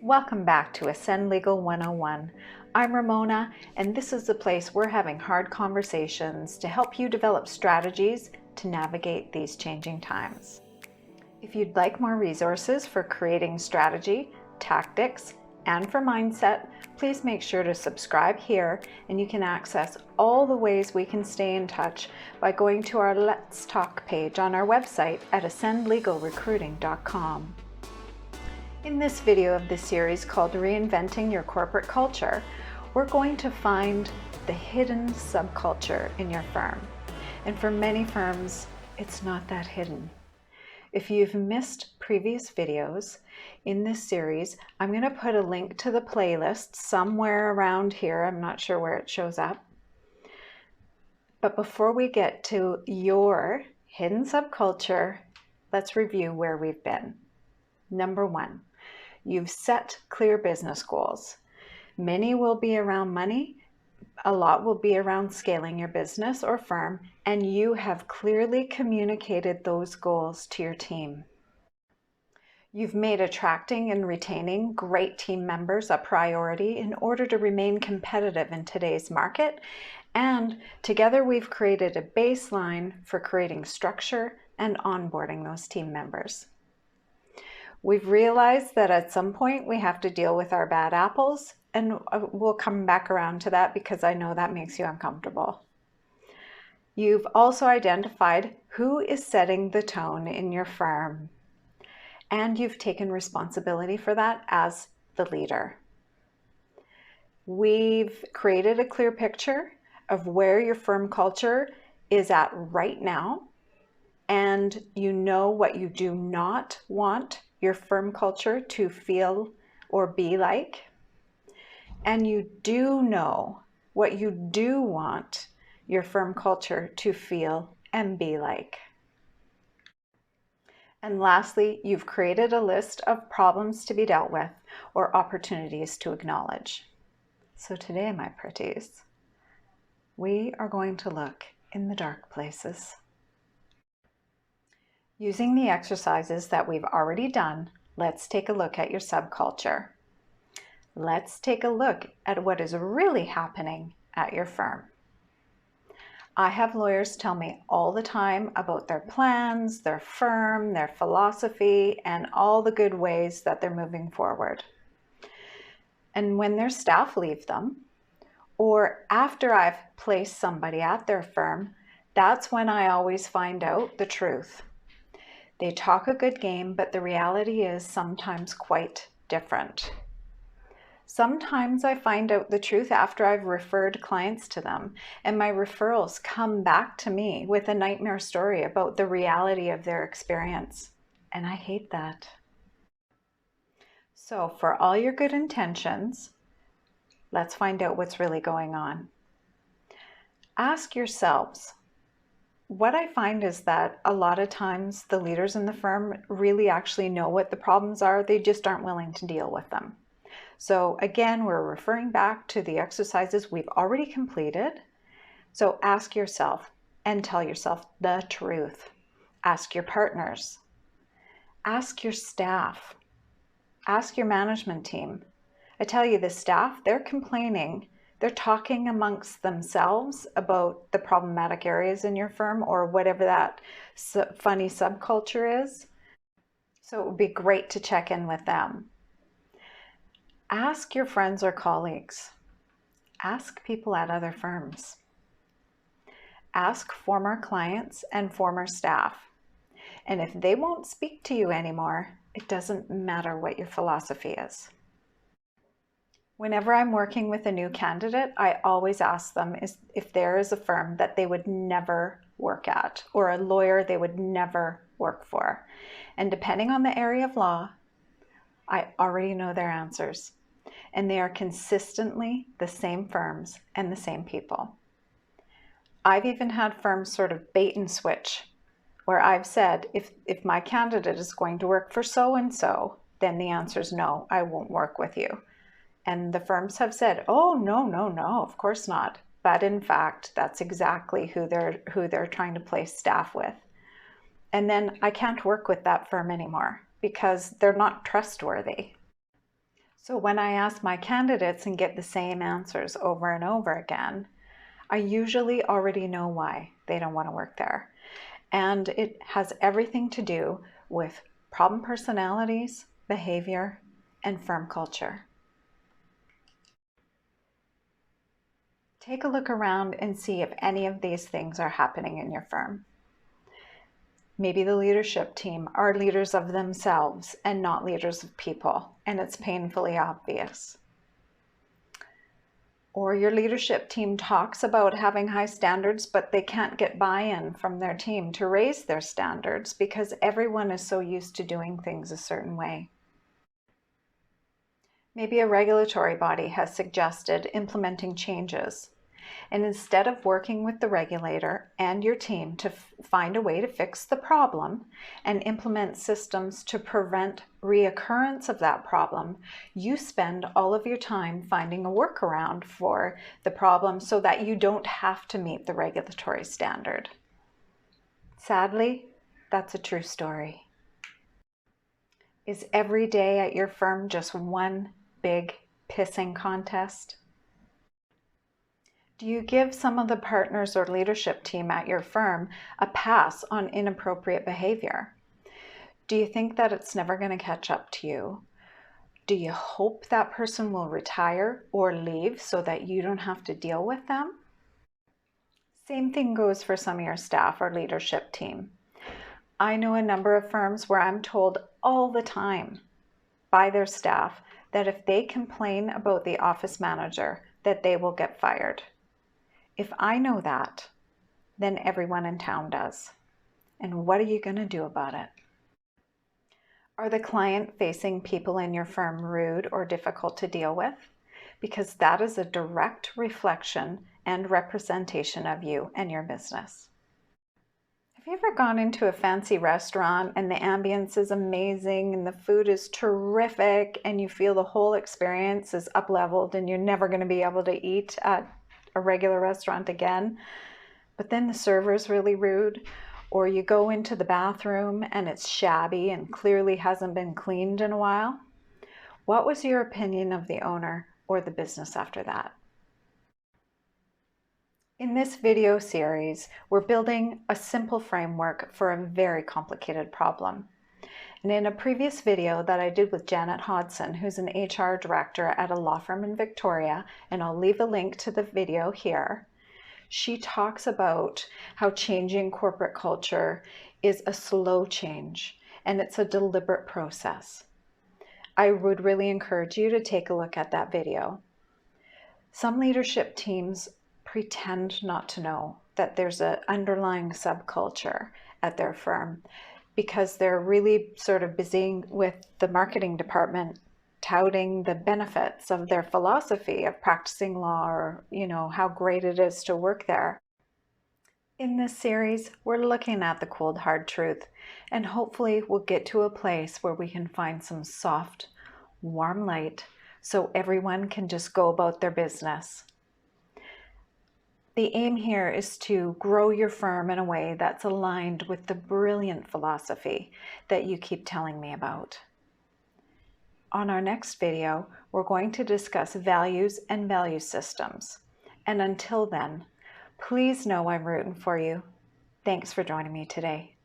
Welcome back to Ascend Legal 101. I'm Ramona, and this is the place we're having hard conversations to help you develop strategies to navigate these changing times. If you'd like more resources for creating strategy, tactics, and for mindset, please make sure to subscribe here, and you can access all the ways we can stay in touch by going to our Let's Talk page on our website at ascendlegalrecruiting.com. In this video of the series called Reinventing Your Corporate Culture, we're going to find the hidden subculture in your firm. And for many firms, it's not that hidden. If you've missed previous videos in this series, I'm going to put a link to the playlist somewhere around here. I'm not sure where it shows up. But before we get to your hidden subculture, let's review where we've been. Number one, you've set clear business goals. Many will be around money, a lot will be around scaling your business or firm, and you have clearly communicated those goals to your team. You've made attracting and retaining great team members a priority in order to remain competitive in today's market, and together we've created a baseline for creating structure and onboarding those team members. We've realized that at some point we have to deal with our bad apples, and we'll come back around to that because I know that makes you uncomfortable. You've also identified who is setting the tone in your firm, and you've taken responsibility for that as the leader. We've created a clear picture of where your firm culture is at right now, and you know what you do not want your firm culture to feel or be like, and you do know what you do want your firm culture to feel and be like. And lastly, you've created a list of problems to be dealt with or opportunities to acknowledge. So today, my pretties, we are going to look in the dark places. Using the exercises that we've already done, let's take a look at your subculture. Let's take a look at what is really happening at your firm. I have lawyers tell me all the time about their plans, their firm, their philosophy, and all the good ways that they're moving forward. And when their staff leave them, or after I've placed somebody at their firm, that's when I always find out the truth. They talk a good game, but the reality is sometimes quite different. Sometimes I find out the truth after I've referred clients to them, and my referrals come back to me with a nightmare story about the reality of their experience. And I hate that. So for all your good intentions, let's find out what's really going on. Ask yourselves, what I find is that a lot of times the leaders in the firm really actually know what the problems are, they just aren't willing to deal with them. So again, we're referring back to the exercises we've already completed. So ask yourself and tell yourself the truth. Ask your partners. Ask your staff. Ask your management team. I tell you, the staff, they're complaining. They're talking amongst themselves about the problematic areas in your firm or whatever that funny subculture is. So it would be great to check in with them. Ask your friends or colleagues. Ask people at other firms. Ask former clients and former staff. And if they won't speak to you anymore, it doesn't matter what your philosophy is. Whenever I'm working with a new candidate, I always ask them if there is a firm that they would never work at or a lawyer they would never work for. And depending on the area of law, I already know their answers. And they are consistently the same firms and the same people. I've even had firms sort of bait and switch, where I've said, if my candidate is going to work for so-and-so, then the answer is no, I won't work with you. And the firms have said, oh, no, of course not. But in fact, that's exactly who they're trying to place staff with. And then I can't work with that firm anymore because they're not trustworthy. So when I ask my candidates and get the same answers over and over again, I usually already know why they don't want to work there. And it has everything to do with problem personalities, behavior, and firm culture. Take a look around and see if any of these things are happening in your firm. Maybe the leadership team are leaders of themselves and not leaders of people, and it's painfully obvious. Or your leadership team talks about having high standards, but they can't get buy-in from their team to raise their standards because everyone is so used to doing things a certain way. Maybe a regulatory body has suggested implementing changes, and instead of working with the regulator and your team to find a way to fix the problem and implement systems to prevent reoccurrence of that problem, you spend all of your time finding a workaround for the problem so that you don't have to meet the regulatory standard. Sadly, that's a true story. Is every day at your firm just one big pissing contest? Do you give some of the partners or leadership team at your firm a pass on inappropriate behavior? Do you think that it's never going to catch up to you? Do you hope that person will retire or leave so that you don't have to deal with them? Same thing goes for some of your staff or leadership team. I know a number of firms where I'm told all the time by their staff that if they complain about the office manager, that they will get fired. If I know that, then everyone in town does. And what are you going to do about it? Are the client-facing people in your firm rude or difficult to deal with? Because that is a direct reflection and representation of you and your business. Have you ever gone into a fancy restaurant and the ambience is amazing and the food is terrific and you feel the whole experience is up-leveled and you're never going to be able to eat at a regular restaurant again, but then the server's really rude, or you go into the bathroom and it's shabby and clearly hasn't been cleaned in a while? What was your opinion of the owner or the business after that? In this video series, we're building a simple framework for a very complicated problem. And in a previous video that I did with Janet Hodson, who's an HR director at a law firm in Victoria, and I'll leave a link to the video here, she talks about how changing corporate culture is a slow change and it's a deliberate process. I would really encourage you to take a look at that video. Some leadership teams pretend not to know that there's an underlying subculture at their firm because they're really sort of busy with the marketing department touting the benefits of their philosophy of practicing law, or how great it is to work there. In this series, we're looking at the cold hard truth, and hopefully we'll get to a place where we can find some soft, warm light so everyone can just go about their business. The aim here is to grow your firm in a way that's aligned with the brilliant philosophy that you keep telling me about. On our next video, we're going to discuss values and value systems. And until then, please know I'm rooting for you. Thanks for joining me today.